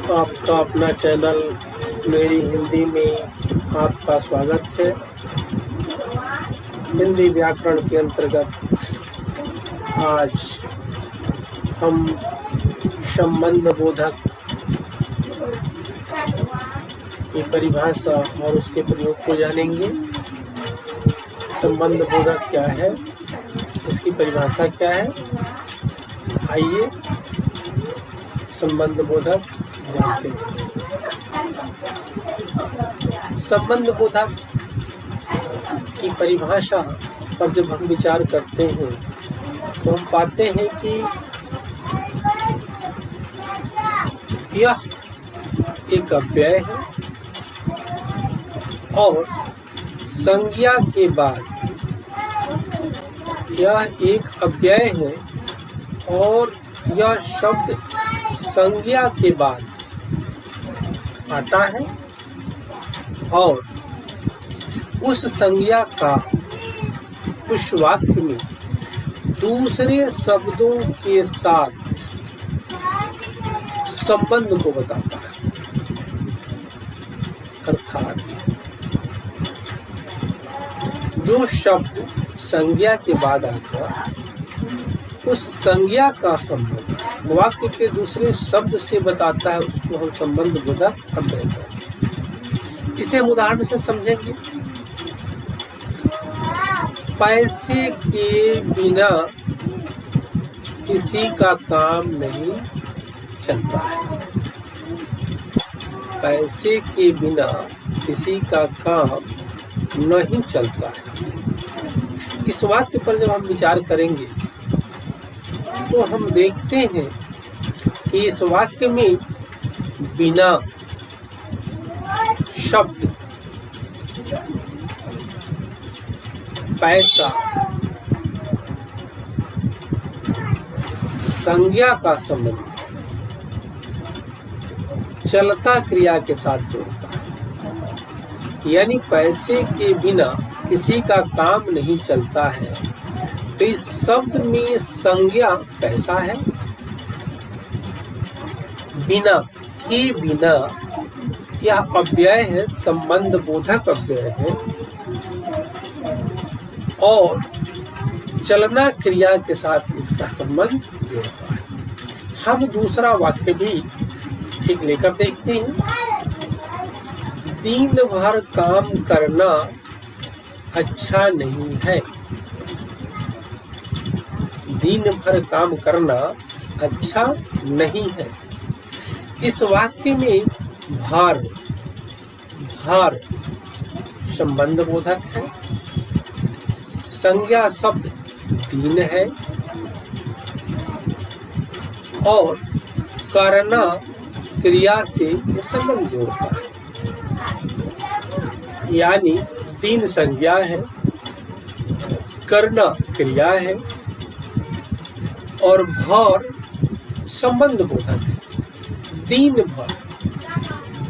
आपका अपना चैनल मेरी हिंदी में आपका स्वागत है। हिंदी व्याकरण के अंतर्गत आज हम संबंध बोधक की परिभाषा और उसके प्रयोग को जानेंगे। संबंध बोधक क्या है, इसकी परिभाषा क्या है, आइए संबंध बोधक जानते हैं। संबंध बोधक की परिभाषा पर जब हम विचार करते हैं तो हम पाते हैं कि यह एक अव्यय है और संज्ञा के बाद यह एक अव्यय है और यह शब्द संज्ञा के बाद आता है और उस संज्ञा का उस वाक्य में दूसरे शब्दों के साथ संबंध को बताता है। अर्थात जो शब्द संज्ञा के बाद आता उस संज्ञा का संबंध वाक्य के दूसरे शब्द से बताता है, उसको हम संबंध बोधक अव्यय कहते हैं। इसे हम उदाहरण से समझेंगे। पैसे के बिना किसी का काम नहीं चलता है। पैसे के बिना किसी का काम नहीं चलता है। इस वाक्य पर जब हम विचार करेंगे तो हम देखते हैं कि इस वाक्य में बिना शब्द पैसा संज्ञा का संबंध चलता क्रिया के साथ जोड़ता है। यानी पैसे के बिना किसी का काम नहीं चलता है, तो इस शब्द में संज्ञा पैसा है। बिना के बिना यह अव्यय है, संबंध बोधक अव्यय है और चलना क्रिया के साथ इसका संबंध जोड़ता है। हम दूसरा वाक्य भी एक लेकर देखते हैं। दिन भर काम करना अच्छा नहीं है। दिन भर काम करना अच्छा नहीं है। इस वाक्य में भार संबंध बोधक है। संज्ञा शब्द दिन है और करना क्रिया से संबंध जोड़ता है। यानी दिन संज्ञा है, करना क्रिया है और भर संबंध बोधक है।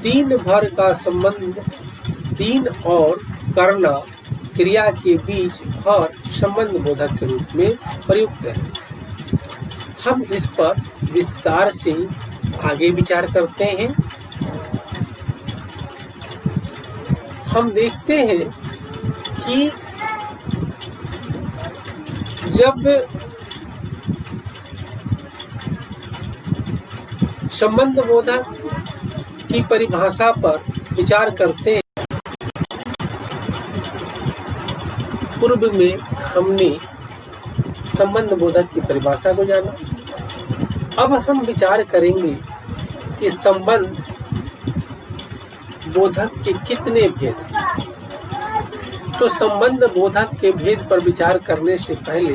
दिन भर का संबंध दिन और करना क्रिया के बीच भर संबंध बोधक के रूप में प्रयुक्त है। हम इस पर विस्तार से आगे विचार करते हैं। हम देखते हैं कि जब संबंध बोधक की परिभाषा पर विचार करते हैं, पूर्व में हमने संबंध बोधक की परिभाषा को जाना। अब हम विचार करेंगे कि संबंध बोधक के कितने भेद हैं। तो संबंध बोधक के भेद पर विचार करने से पहले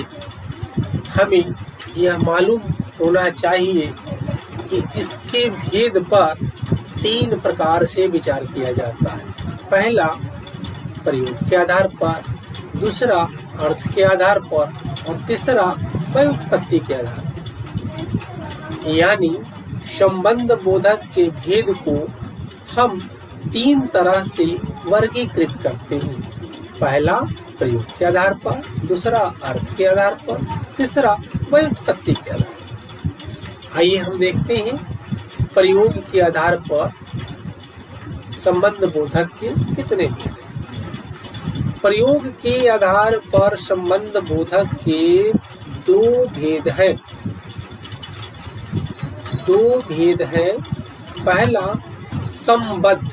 हमें यह मालूम होना चाहिए कि इसके भेद पर 3 प्रकार से विचार किया जाता है। पहला प्रयोग के आधार पर, दूसरा अर्थ के आधार पर और तीसरा व्युत्पत्ति के आधार पर। यानी संबंध बोधक के भेद को हम 3 तरह से वर्गीकृत करते हैं। पहला प्रयोग के आधार पर, दूसरा अर्थ के आधार पर, तीसरा व्युत्पत्ति के आधार पर। आइए हम देखते हैं प्रयोग के आधार पर संबंध बोधक के कितने भेद हैं? प्रयोग के आधार पर संबंध बोधक के दो भेद हैं। दो भेद हैं, पहला संबद्ध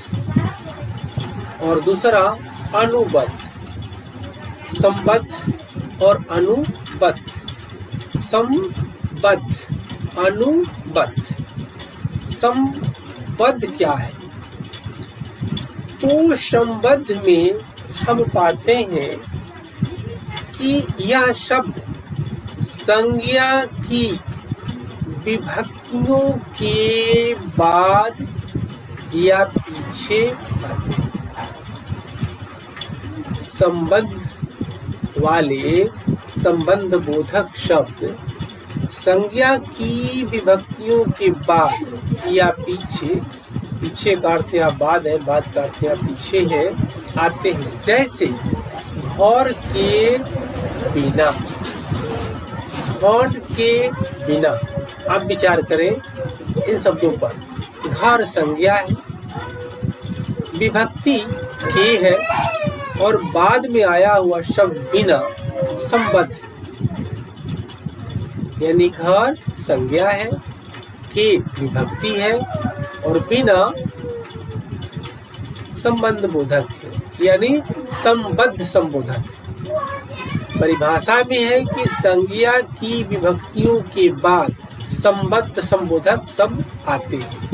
और दूसरा अनुबद्ध। संबद्ध और अनुबद्ध। संबद्ध, अनुबद्ध। संबद्ध क्या है? तो संबद्ध में हम पाते हैं कि यह शब्द संज्ञा की विभक्तियों के बाद या पीछे आते हैं। संबंध वाले संबंध बोधक शब्द संज्ञा की विभक्तियों के बाद या पीछे, पीछे का अर्थ या बाद है, बाद का अर्थ या पीछे है, आते हैं। जैसे घर के बिना, घर के बिना। आप विचार करें इन शब्दों पर। घर संज्ञा है, विभक्ति के है और बाद में आया हुआ शब्द बिना संबद्ध, यानी घर संज्ञा है, के विभक्ति है और बिना संबंध बोधक है, यानी संबद्ध संबोधक। परिभाषा में है कि संज्ञा की विभक्तियों के बाद संबद्ध संबोधक शब्द आते हैं।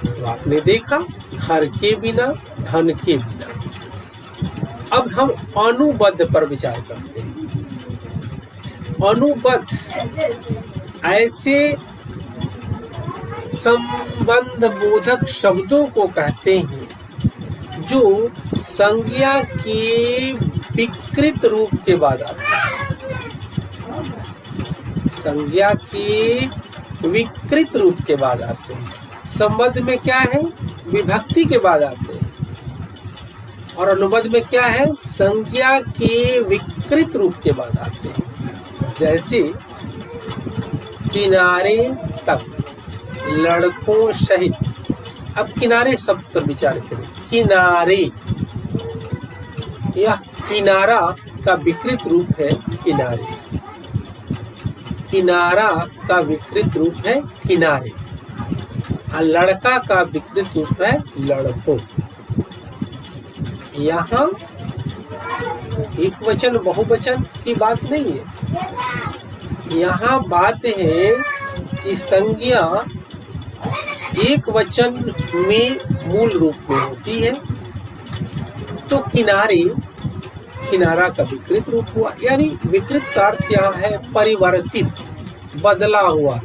तो आपने देखा घर के बिना, धन के बिना। अब हम अनुबद्ध पर विचार करते हैं। अनुबद्ध ऐसे संबंध बोधक शब्दों को कहते हैं जो संज्ञा के विकृत रूप के बाद आते हैं। संज्ञा के विकृत रूप के बाद आते हैं। संबंध में क्या है? विभक्ति के बाद आते हैं। और अनुबद्ध में क्या है? संज्ञा के विकृत रूप के बाद आते हैं। जैसे किनारे तक, लड़कों सहित। अब किनारे शब्द पर विचार करें। किनारे, यह किनारा का विकृत रूप है किनारे। किनारा का विकृत रूप है किनारे और लड़का का विकृत रूप है लड़कों। यहाँ एक वचन बहुवचन की बात नहीं है। यहाँ बात है कि संज्ञा एक वचन में मूल रूप में होती है, तो किनारे, किनारा का विकृत रूप हुआ, यानी विकृत का अर्थ यहाँ है परिवर्तित, बदला हुआ।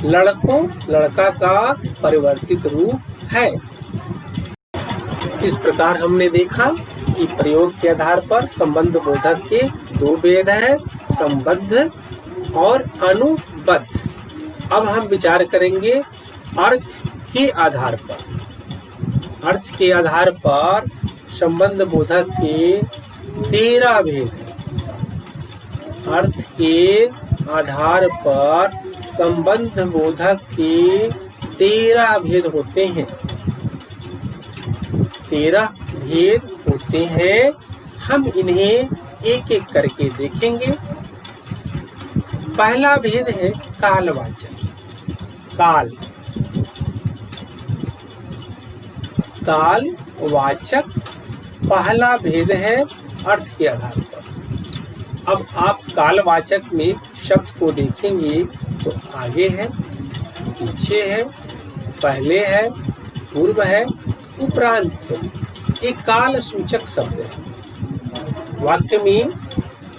लड़कों, लड़का का परिवर्तित रूप है। इस प्रकार हमने देखा कि प्रयोग के आधार पर संबंध बोधक के दो भेद हैं, संबद्ध और अनुबद्ध। अब हम विचार करेंगे अर्थ के आधार पर। अर्थ के आधार पर संबंध बोधक के 13 भेद हैं। अर्थ के आधार पर संबंध बोधक के 13 भेद होते हैं। 13 भेद होते हैं। हम इन्हें एक एक करके देखेंगे। पहला भेद है कालवाचक। काल, कालवाचक पहला भेद है अर्थ के आधार पर। अब आप कालवाचक में शब्द को देखेंगे तो आगे है, पीछे है, पहले है, पूर्व है, उपरांत है। एक काल सूचक शब्द है। वाक्य में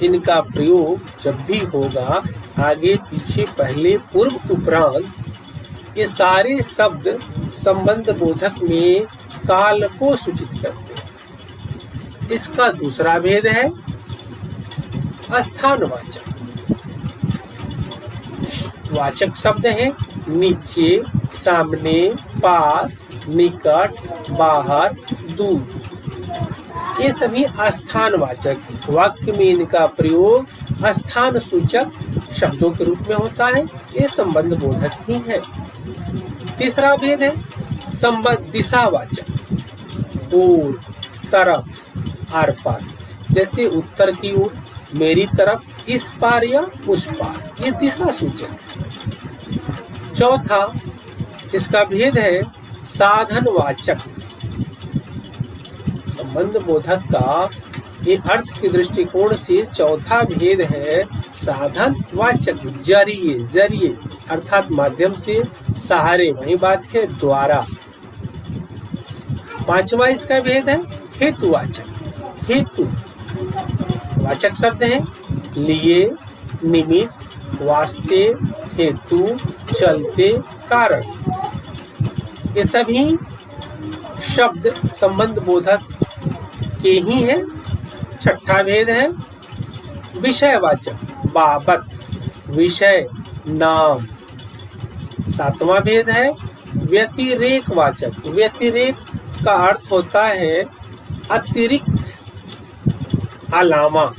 इनका प्रयोग जब भी होगा, आगे, पीछे, पहले, पूर्व, उपरांत, ये सारे शब्द संबंध बोधक में काल को सूचित करते हैं। इसका दूसरा भेद है स्थानवाचक। वाचक शब्द हैं नीचे, सामने, पास, निकट, बाहर, दूर। ये सभी स्थानवाचक हैं। वाक्य में इनका प्रयोग स्थान सूचक शब्दों के रूप में होता है। ये संबंध बोधक ही है। तीसरा भेद है संबंध दिशावाचक, पूर्व, तरफ, आर पार। जैसे उत्तर की ओर, मेरी तरफ, इस पार या उस पार, ये दिशा सूचक। चौथा इसका भेद है साधनवाचक। संबंध बोधक का ये अर्थ के दृष्टिकोण से चौथा भेद है साधनवाचक। जरिए, जरिए अर्थात माध्यम से, सहारे वही बात है, द्वारा। पांचवा इसका भेद है हेतुवाचक। हेतु वाचक शब्द है लिए, निमित्त, वास्ते, हेतु, चलते, कारण। ये सभी शब्द संबंध बोधक के ही हैं। छठा भेद है विषयवाचक, बाबत, विषय, नाम। सातवां भेद है व्यतिरेकवाचक। व्यतिरेक का अर्थ होता है अतिरिक्त, अलावा।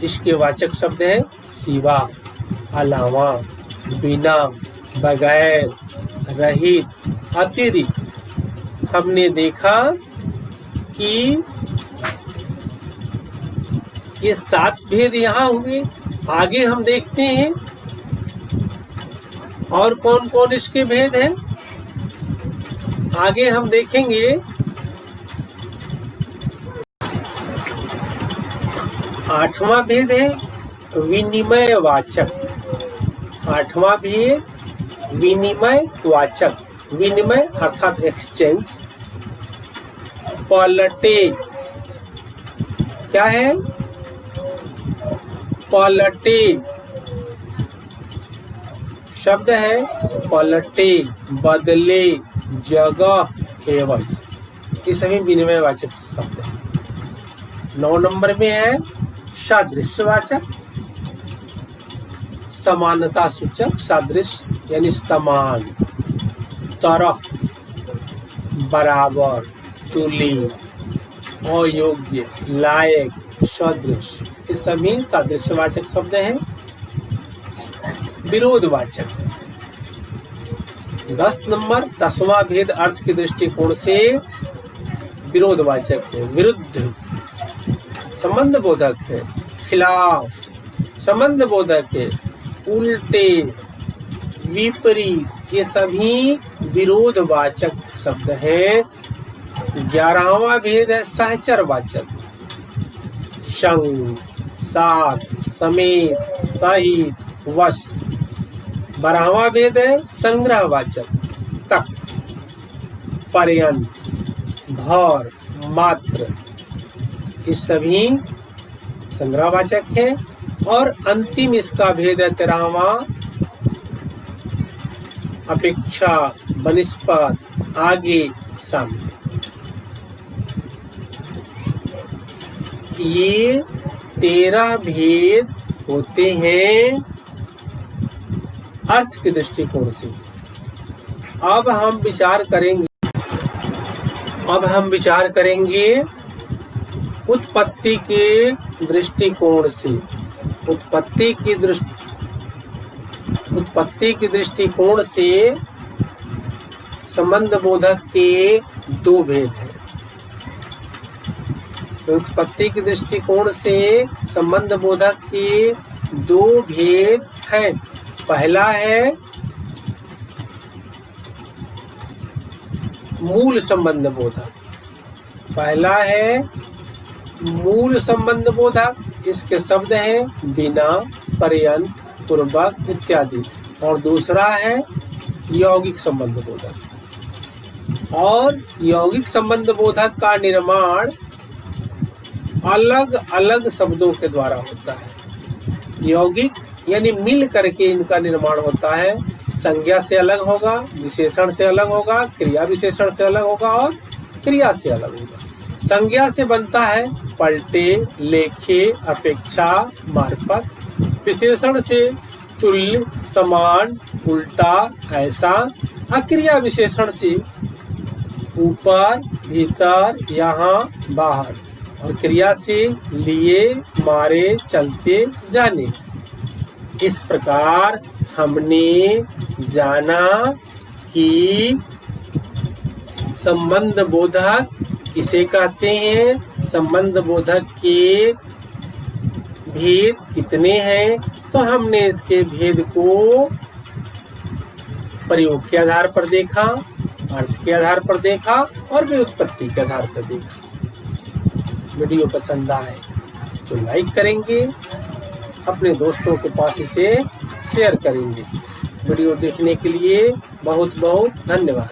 इसके वाचक शब्द है सिवा, अलावा, बिना, बगैर, रहित, अतिरिक्त। हमने देखा कि ये 7 भेद यहाँ हुए। आगे हम देखते हैं और कौन कौन इसके भेद हैं। आगे हम देखेंगे 8वां भेद है विनिमय वाचक। 8वां भेद विनिमय वाचक। विनिमय अर्थात एक्सचेंज। पलटे क्या है? पलटे शब्द है पलटे, बदले, जगह एवं। ये सभी विनिमय वाचक शब्द है। 9 नंबर में है सादृश्यवाचक, समानता सूचक। सादृश्य यानी समान, तरह, बराबर, तुल्य, अयोग्य, लायक, सदृश। ये सभी सादृश्यवाचक शब्द हैं। विरोधवाचक 10 नंबर 10वां भेद अर्थ के दृष्टिकोण से विरोधवाचक है। विरुद्ध संबंध बोधक है, खिलाफ संबंध बोधक है, उल्टे, विपरीत। ये सभी विरोधवाचक शब्द हैं। 11वां भेद है सहचरवाचक। संग, साथ, समेत, सहित, वश। 12वां भेद है संग्रहवाचक। तक, पर्यंत, भर, मात्र। ये सभी संग्रहवाचक है। और अंतिम इसका भेद है 13वां अपेक्षा, बनिस्पत, आगे, सामने। ये 13 भेद होते हैं अर्थ के दृष्टिकोण से। अब हम विचार करेंगे उत्पत्ति के दृष्टिकोण से। उत्पत्ति के दृष्टिकोण से संबंध बोधक के 2 भेद हैं। उत्पत्ति के दृष्टिकोण से संबंध बोधक के 2 भेद हैं। पहला है मूल संबंध बोधक। पहला है मूल संबंध बोधक। इसके शब्द हैं बिना, पर्यंत, पूर्वक इत्यादि। और दूसरा है यौगिक संबंध बोधक। और यौगिक संबंध बोधक का निर्माण अलग अलग शब्दों के द्वारा होता है। यौगिक यानी मिल करके इनका निर्माण होता है। संज्ञा से अलग होगा, विशेषण से अलग होगा, क्रिया विशेषण से अलग होगा और क्रिया से अलग होगा। संज्ञा से बनता है पलटे, लेखे, अपेक्षा, मार्फत। विशेषण से तुल्य, समान, उल्टा, ऐसा। क्रिया विशेषण से ऊपर, भीतर, यहाँ, बाहर। और क्रिया से लिए, मारे, चलते, जाने। इस प्रकार हमने जाना कि संबंध बोधक किसे कहते हैं, संबंध बोधक के भेद कितने हैं। तो हमने इसके भेद को प्रयोग के आधार पर देखा, अर्थ के आधार पर देखा और व्युत्पत्ति के आधार पर देखा। वीडियो पसंद आए तो लाइक करेंगे, अपने दोस्तों के पास इसे शेयर करेंगे। वीडियो देखने के लिए बहुत बहुत धन्यवाद।